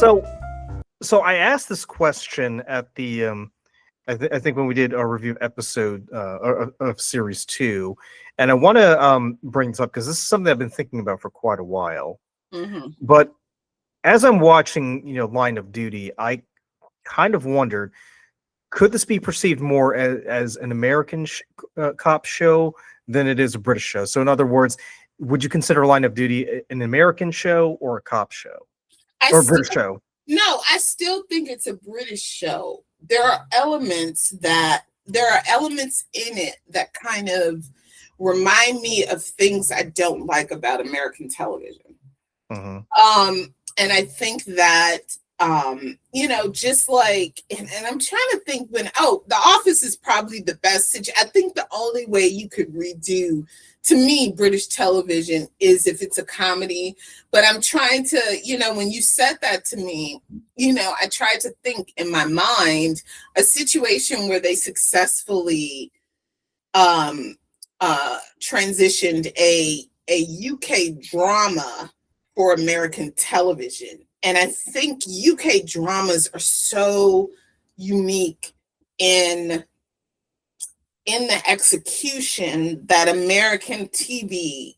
now. So I asked this question at the I think when we did our review episode of series 2, and I want to bring this up because this is something I've been thinking about for quite a while. Mm-hmm. But as I'm watching, Line of Duty, I kind of wondered, could this be perceived more as an American cop show than it is a British show? So in other words, would you consider Line of Duty an American show or a cop show or a British show? No, I still think it's a British show. There are elements in it that kind of remind me of things I don't like about American television. Mm-hmm. And I think that just like, and I'm trying to think The Office is probably the best. I think the only way you could redo, to me, British television is if it's a comedy. But I'm trying to, when you said that to me, I tried to think in my mind a situation where they successfully transitioned a UK drama for American television. And I think UK dramas are so unique in the execution that American TV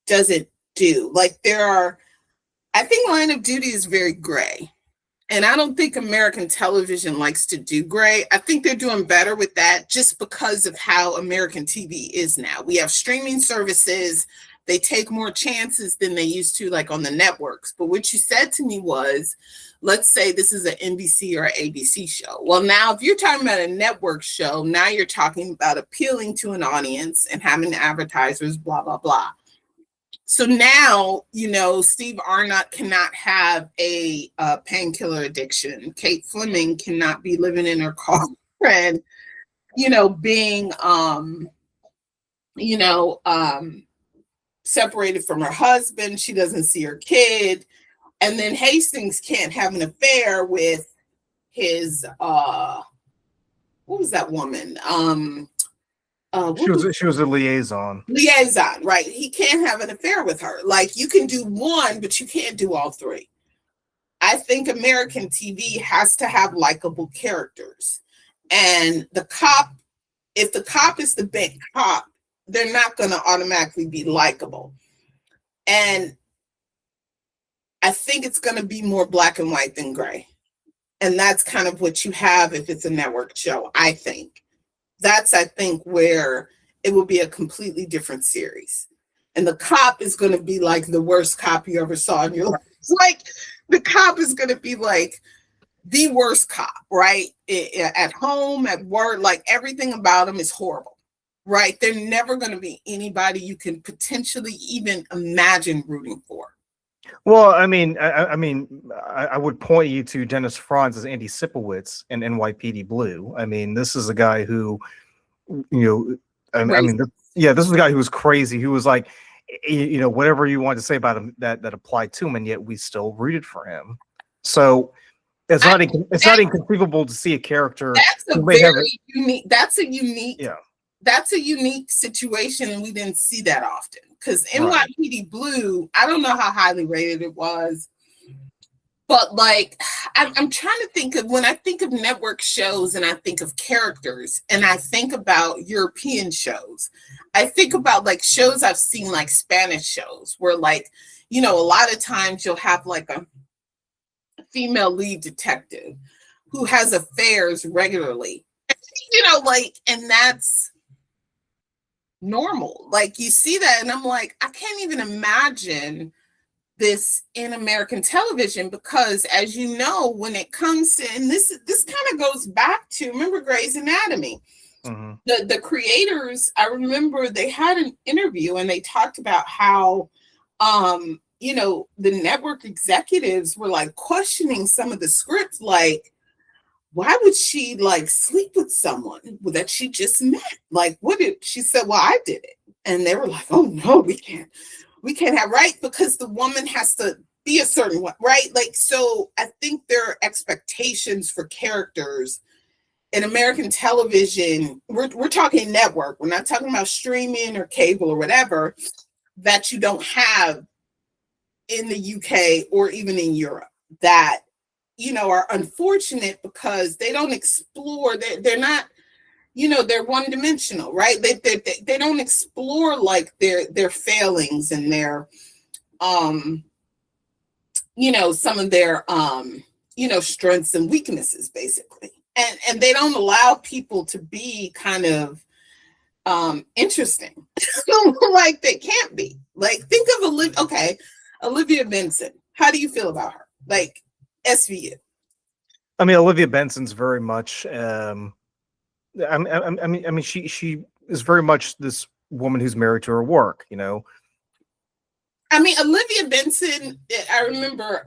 doesn't do. Like I think Line of Duty is very gray. And I don't think American television likes to do gray. I think they're doing better with that just because of how American TV is now. We have streaming services. They take more chances than they used to, like on the networks. But what you said to me was, let's say this is an NBC or an ABC show. Well, now if you're talking about a network show, now you're talking about appealing to an audience and having advertisers, blah, blah, blah. So now, Steve Arnott cannot have a painkiller addiction. Kate Fleming cannot be living in her car and, being, separated from her husband. She doesn't see her kid. And then Hastings can't have an affair with his, what was that woman? She was a liaison. Liaison, right. He can't have an affair with her. Like, you can do one, but you can't do all three. I think American TV has to have likable characters. And if the cop is the big cop, they're not going to automatically be likable. And I think it's going to be more black and white than gray. And that's kind of what you have if it's a network show, I think. That's, I think, where it will be a completely different series. And the cop is going to be like the worst cop you ever saw in your life. It's like the cop is going to be like the worst cop, right? At home, at work, like everything about him is horrible, right? They're never going to be anybody you can potentially even imagine rooting for. Well, I would point you to Dennis Franz as Andy Sipowicz in NYPD Blue. I mean, this is a guy who, this is a guy who was crazy, who was like, whatever you want to say about him that applied to him, and yet we still rooted for him. So it's not inconceivable to see a character. That's a very unique. That's a unique situation, and we didn't see that often. Because NYPD Blue, I don't know how highly rated it was, but like I'm trying to think of, when I think of network shows and I think of characters and I think about European shows, I think about like shows I've seen, like Spanish shows, where like, a lot of times you'll have like a female lead detective who has affairs regularly, and that's normal. Like, you see that and I'm like, I can't even imagine this in American television, because as you know, when it comes to, and this kind of goes back to, remember Grey's Anatomy? Mm-hmm. The creators, I remember they had an interview and they talked about how the network executives were like questioning some of the scripts, like, why would she like sleep with someone that she just met? Like, what did she said? Well, I did it. And they were like, oh no, we can't have, right? Because the woman has to be a certain way, right? Like, so I think there are expectations for characters in American television. We're talking network. We're not talking about streaming or cable or whatever, that you don't have in the UK or even in Europe, that are unfortunate because they don't explore. They're not, they're one dimensional, right? They don't explore like their failings and their some of their strengths and weaknesses, basically. And they don't allow people to be kind of interesting. Like they can't be. Like, think of Olivia Benson. How do you feel about her? Like, SVU. I mean, Olivia Benson's very much she is very much this woman who's married to her work, I mean, Olivia Benson, I remember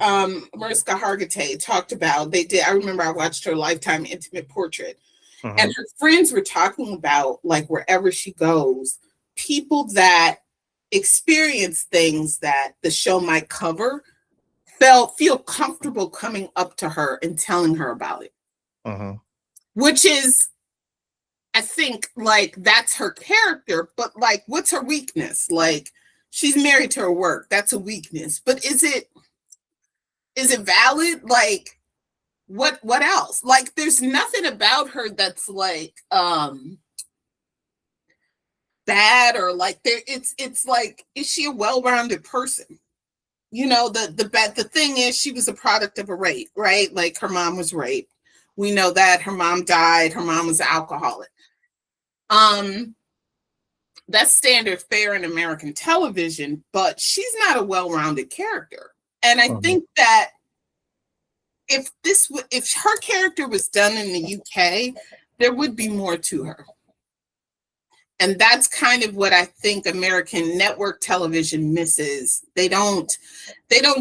Mariska Hargitay talked about, I remember I watched her Lifetime Intimate Portrait, and her friends were talking about, like, wherever she goes, people that experience things that the show might cover feel comfortable coming up to her and telling her about it. Which is, I think, like, that's her character, but like, what's her weakness? Like, she's married to her work. That's a weakness. But is it valid? Like, what else? Like, there's nothing about her that's like bad, or like it's like, is she a well-rounded person? The thing is, she was a product of a rape, right? Like, her mom was raped. We know that. Her mom died. Her mom was an alcoholic. That's standard fare in American television, but she's not a well-rounded character. And I think that if her character was done in the UK, there would be more to her. And that's kind of what I think American network television misses. They don't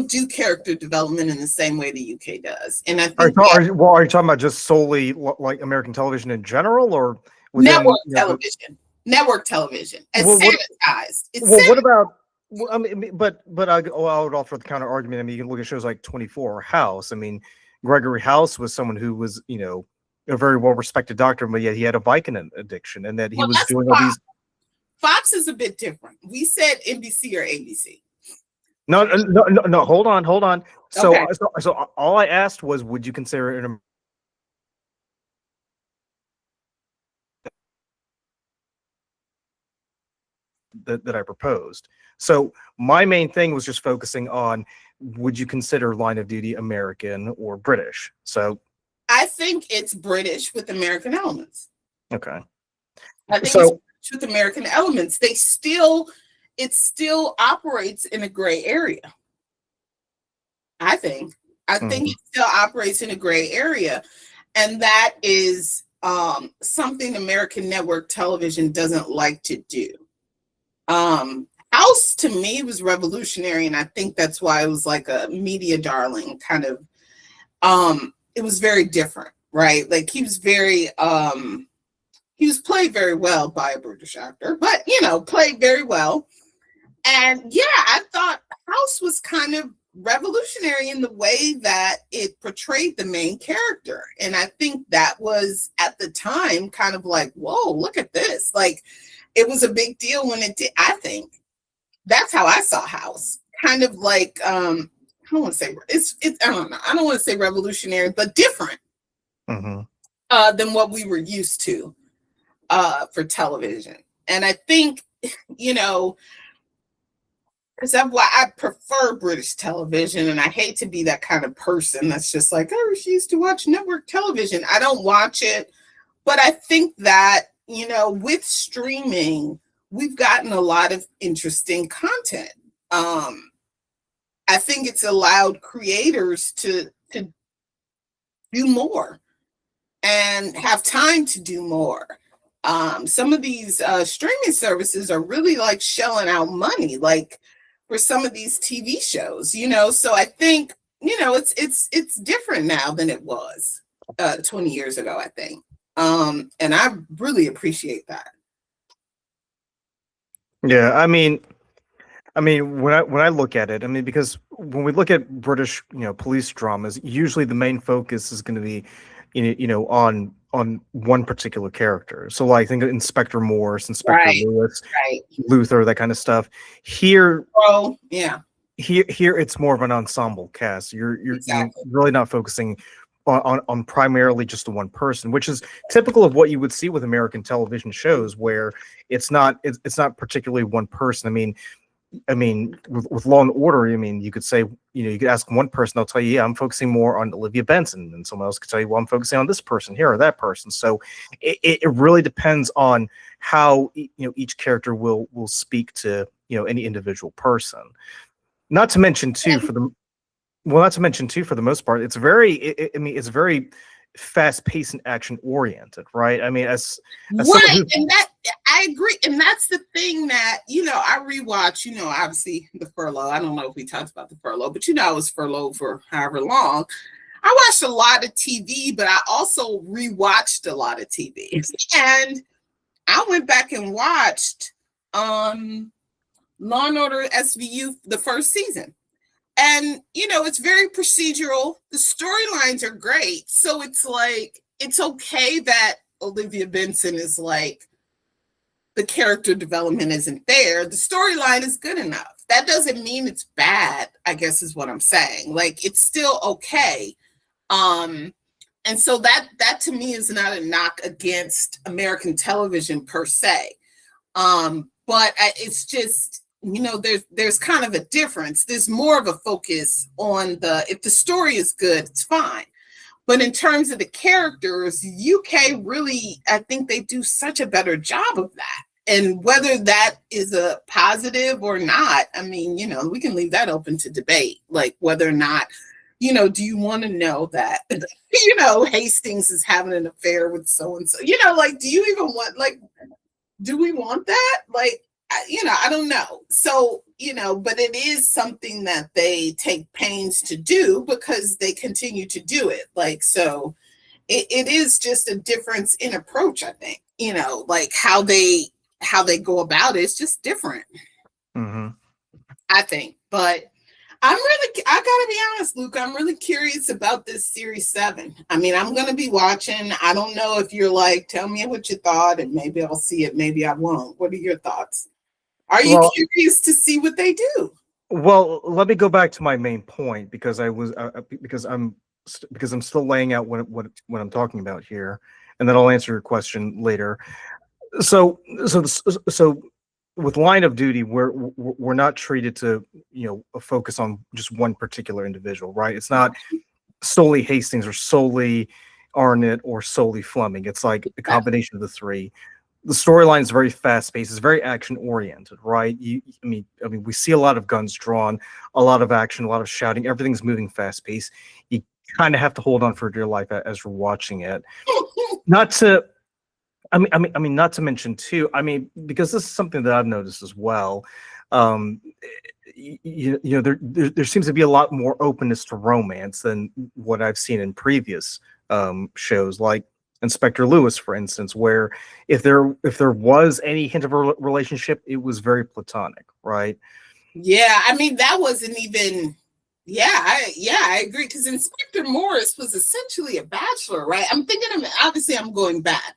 do character development in the same way the UK does. And I think are you talking about just solely like American television in general, or network television? Network television, as sanitized. What about? I mean, but I would offer the counter argument. I mean, you can look at shows like 24 or House. I mean, Gregory House was someone who was, a very well-respected doctor, but yet he had a Vicodin addiction, and that he was doing all these. Fox is a bit different. We said NBC or ABC. No. Hold on. So, okay. So all I asked was, would you consider it that I proposed? So my main thing was just focusing on, would you consider Line of Duty American or British? So I think it's British with American elements. Okay. I think it's British with American elements. It still operates in a gray area. I think it still operates in a gray area. And that is something American network television doesn't like to do. House, to me, was revolutionary, and I think that's why it was like a media darling kind of. It was very different, right? Like, he was played very well by a British actor, but played very well. And yeah, I thought House was kind of revolutionary in the way that it portrayed the main character. And I think that was, at the time, kind of like, whoa, look at this. Like, it was a big deal when it did. I think that's how I saw House. Kind of like, I don't want to say I don't know. I don't want to say revolutionary, but different than what we were used to for television. And I think, because that's why I prefer British television, and I hate to be that kind of person that's just like, I refuse to watch network television. I don't watch it, but I think that, with streaming, we've gotten a lot of interesting content. I think it's allowed creators to do more and have time to do more. Some of these streaming services are really like shelling out money, like for some of these TV shows, So I think, it's different now than it was 20 years ago, I think. And I really appreciate that. Yeah, I mean, when I look at it, because when we look at British, police dramas, usually the main focus is going to be, on one particular character. So, like, think of Inspector Morse, Inspector Lewis, Luther, that kind of stuff. Here, oh yeah, Here it's more of an ensemble cast. You're Exactly. really not focusing on primarily just the one person, which is typical of what you would see with American television shows, where it's not particularly one person. I mean, with Law and Order, I mean, you could say, you could ask one person, they'll tell you, yeah, I'm focusing more on Olivia Benson, and someone else could tell you, well, I'm focusing on this person here or that person. So it really depends on how each character will speak to any individual person. Not to mention too, And not to mention too, for the most part, it's very, I mean, it's very fast paced and action oriented, right? I mean, as someone right, who, and that I agree, and that's the thing that I rewatch. Obviously the furlough. I don't know if we talked about the furlough, but I was furloughed for however long. I watched a lot of TV, but I also rewatched a lot of TV, and I went back and watched Law and Order SVU the first season. And it's very procedural. The storylines are great. So it's like it's okay that Olivia Benson is like the character development isn't there. The storyline is good enough. That doesn't mean it's bad, I guess is what I'm saying. Like it's still okay. And so that to me is not a knock against American television per se. But it's just there's kind of a difference. There's more of a focus on if the story is good, it's fine. But in terms of the characters, UK really, I think they do such a better job of that. And whether that is a positive or not, I mean, we can leave that open to debate, like whether or not, do you want to know that, Hastings is having an affair with so-and-so, like, do you even want, like, do we want that? Like, I don't know. So, but it is something that they take pains to do because they continue to do it. Like, so it is just a difference in approach, I think, like how they go about it. It's just different, I think. But I gotta be honest, Luke, I'm really curious about this series 7. I mean, I'm gonna be watching. I don't know if you're like, tell me what you thought, and maybe I'll see it, maybe I won't. What are your thoughts? Are you curious to see what they do? Well, let me go back to my main point because because I'm still laying out what I'm talking about here, and then I'll answer your question later. So with Line of Duty, we're not treated to focus on just one particular individual, right? It's not solely Hastings or solely Arnott or solely Fleming. It's like a combination of the three. The storyline is very fast paced. It's very action oriented, right? I mean, we see a lot of guns drawn, a lot of action, a lot of shouting. Everything's moving fast paced. You kind of have to hold on for dear life as you're watching it. Not to not to mention too, because this is something that I've noticed as well. There seems to be a lot more openness to romance than what I've seen in previous shows, like Inspector Lewis, for instance, where if there was any hint of a relationship, it was very platonic, right? Yeah, I mean that wasn't even. Yeah, I agree, because Inspector Morris was essentially a bachelor, right? I'm thinking of, obviously I'm going back,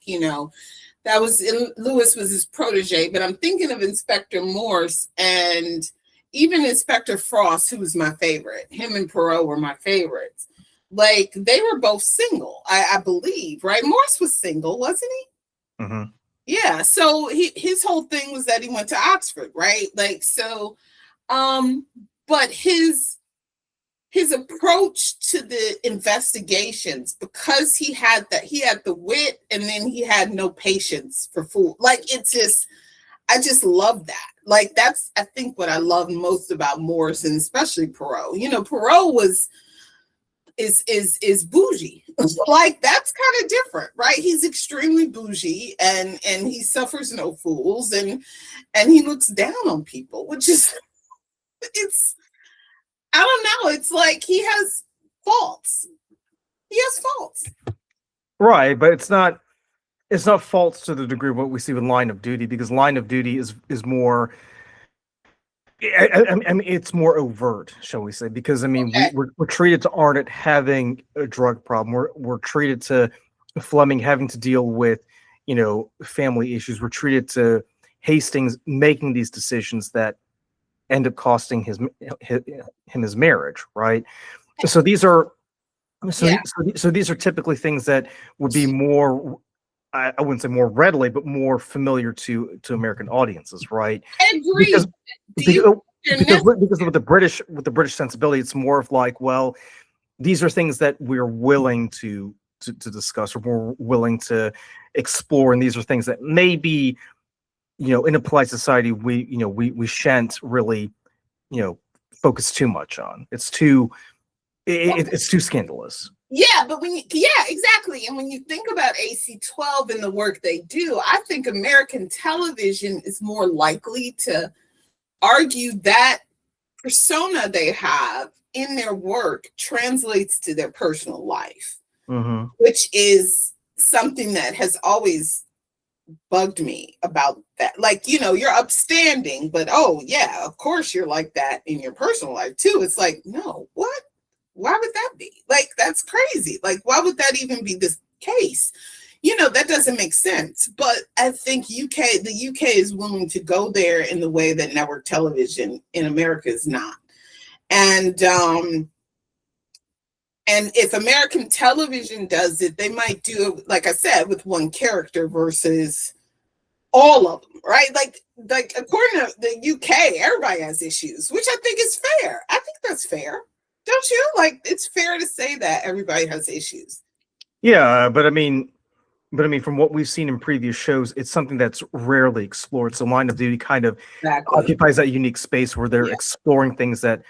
that was Lewis was his protege, but I'm thinking of Inspector Morse and even Inspector Frost, who was my favorite. Him and Perot were my favorites. Like they were both single, I believe, right? Morse was single, wasn't he? Mm-hmm. Yeah. So his whole thing was that he went to Oxford, right? Like so, but his approach to the investigations, because he had the wit, and then he had no patience for food. Like I just love that. Like that's, I think, what I love most about Morrison, especially Perot. Perot is bougie. Like that's kind of different, right? He's extremely bougie, and he suffers no fools, and he looks down on people, which is it's. I don't know. It's like he has faults. He has faults. Right, but it's not faults to the degree of what we see with Line of Duty, because Line of Duty is more. I mean, it's more overt, shall we say? Because Okay. we're treated to Arnott having a drug problem. We're treated to Fleming having to deal with family issues. We're treated to Hastings making these decisions that end up costing him his marriage, right? So these are so these are typically things that would be more, I wouldn't say more readily, but more familiar to American audiences, right? I agree. Because because with the British sensibility, it's more of like, well, these are things that we're willing to discuss, or we're willing to explore, and these are things that maybe, in a polite society, we shan't really, focus too much on. It's too it's too scandalous. Yeah, but exactly. And when you think about AC-12 and the work they do, I think American television is more likely to argue that persona they have in their work translates to their personal life, which is something that has always bugged me about that. Like, you're upstanding, but oh yeah, of course you're like that in your personal life too. It's like, no, what? Why would that be? Like, that's crazy. Like, why would that even be the case? That doesn't make sense. But I think the UK is willing to go there in the way that network television in America is not. And if American television does it, they might do it, like I said, with one character versus all of them, right? Like according to the UK, everybody has issues, which I think is fair. I think that's fair. Don't you? Like, it's fair to say that everybody has issues. Yeah, but I mean, from what we've seen in previous shows, it's something that's rarely explored. So Line of Duty kind of occupies that unique space where they're exploring things that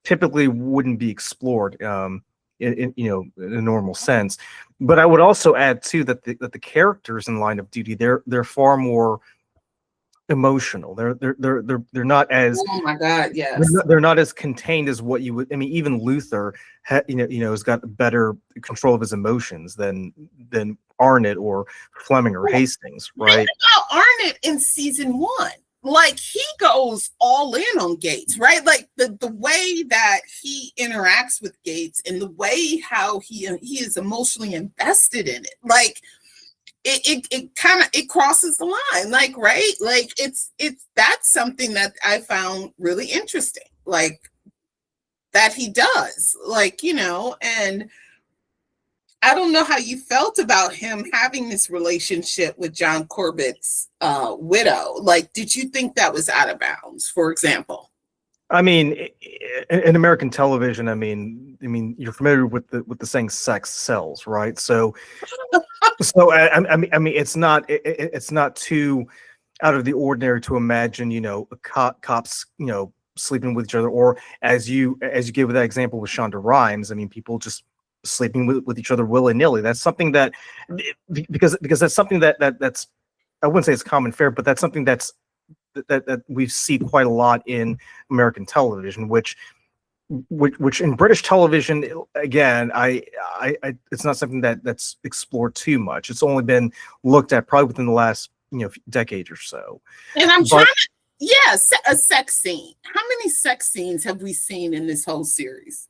typically wouldn't be explored in a normal sense. But I would also add too that the characters in Line of Duty, they're far more emotional. They're not as, oh my god, yes, they're not as contained as what you would. I mean, even Luther has got better control of his emotions than Arnott or Fleming or Hastings, right? About Arnott in season 1, like, he goes all in on Gates, right? Like the way that he interacts with Gates and the way how he is emotionally invested in it, like it kind of crosses the line, like, right? Like, it's that's something that I found really interesting, like, that he does, like, and I don't know how you felt about him having this relationship with John Corbett's widow. Like, did you think that was out of bounds, for example? I mean, in American television, I mean, you're familiar with the saying "sex sells," right? So, I mean, it's not too out of the ordinary to imagine, cops, sleeping with each other, or as you gave with that example with Shonda Rhimes. I mean, people just sleeping with each other willy-nilly. That's something that, because that's something that's, I wouldn't say it's common fare, but that's something that we see quite a lot in American television, which in British television, again, I it's not something that's explored too much. It's only been looked at probably within the last decade or so. And I'm trying to, a sex scene. How many sex scenes have we seen in this whole series?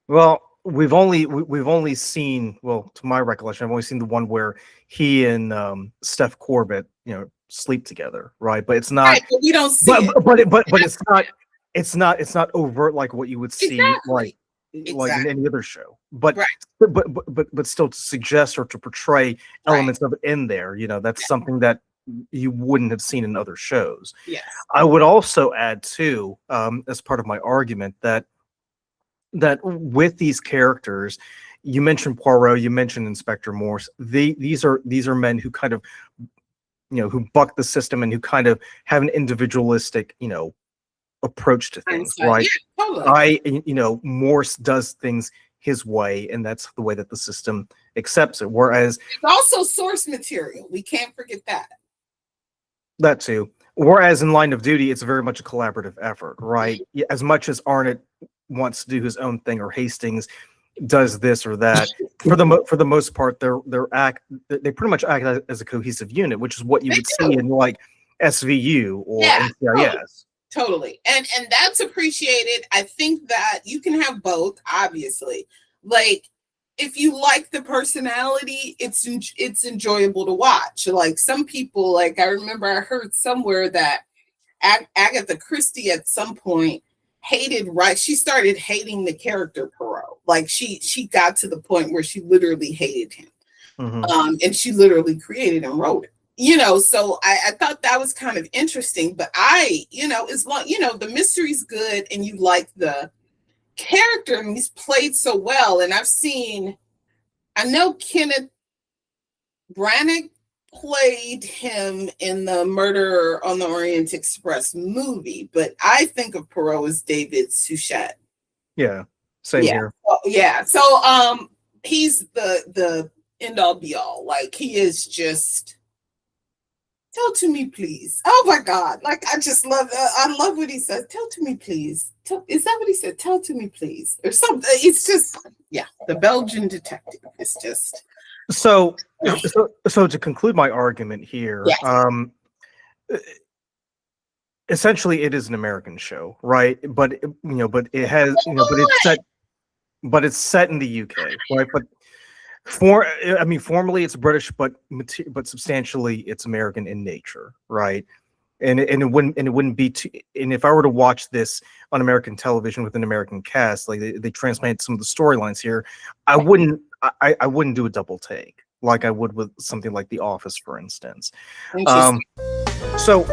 Well, we've only seen, well, to my recollection, I've only seen the one where he and Steph Corbett, sleep together, right? But it's not. Right, but we don't see it. But it's not overt like what you would see like in any other show. But but still, to suggest or to portray elements of it in there, that's something that you wouldn't have seen in other shows. Yes. I would also add too, as part of my argument, that with these characters, you mentioned Poirot, you mentioned Inspector Morse. These are men who kind of, who buck the system and who kind of have an individualistic, approach to things, right? Yeah, totally. Morse does things his way, and that's the way that the system accepts it. Whereas it's also source material. We can't forget that. That too. Whereas in Line of Duty, it's very much a collaborative effort, right? As much as Arnott wants to do his own thing, or Hastings does this or that, for the most part, they pretty much act as a cohesive unit, which is what you would see in like SVU or NCIS. Totally. And that's appreciated. I think that you can have both, obviously. Like, if you like the personality, it's enjoyable to watch. Like, some people, like, I remember I heard somewhere that Agatha Christie at some point hated, right? She started hating the character Poirot. Like she got to the point where she literally hated him. And she literally created and wrote it. You know, so I thought that was kind of interesting. But as long, the mystery's good and you like the character and he's played so well. And I know Kenneth Branagh played him in the Murder on the Orient Express movie, but I think of Poirot as David Suchet. Yeah, same here. So he's the end all be all. Like he is just tell to me, please. Oh my God! Like I just love. I love what he says. Tell to me, please. Is that what he said? Tell to me, please, or something. It's just the Belgian detective. It's just. So to conclude my argument here, essentially it is an American show, right? But it has, but it's set in the UK, right? But formally it's British, but substantially it's American in nature, right? And it wouldn't be too, and if I were to watch this on American television with an American cast, like they transplant some of the storylines here, I wouldn't do a double take like I would with something like The Office, for instance. So